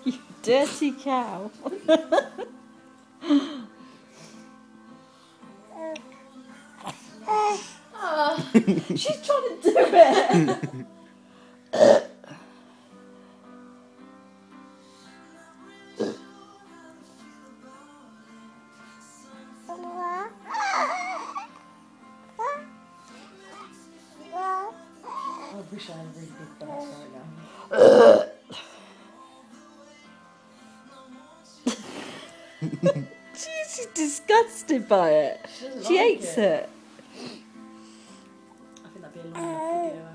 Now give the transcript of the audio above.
You dirty cow. She's trying to do it. I wish I had a really big bath right now. She's disgusted by it. She hates it. I think that'd be a long enough video.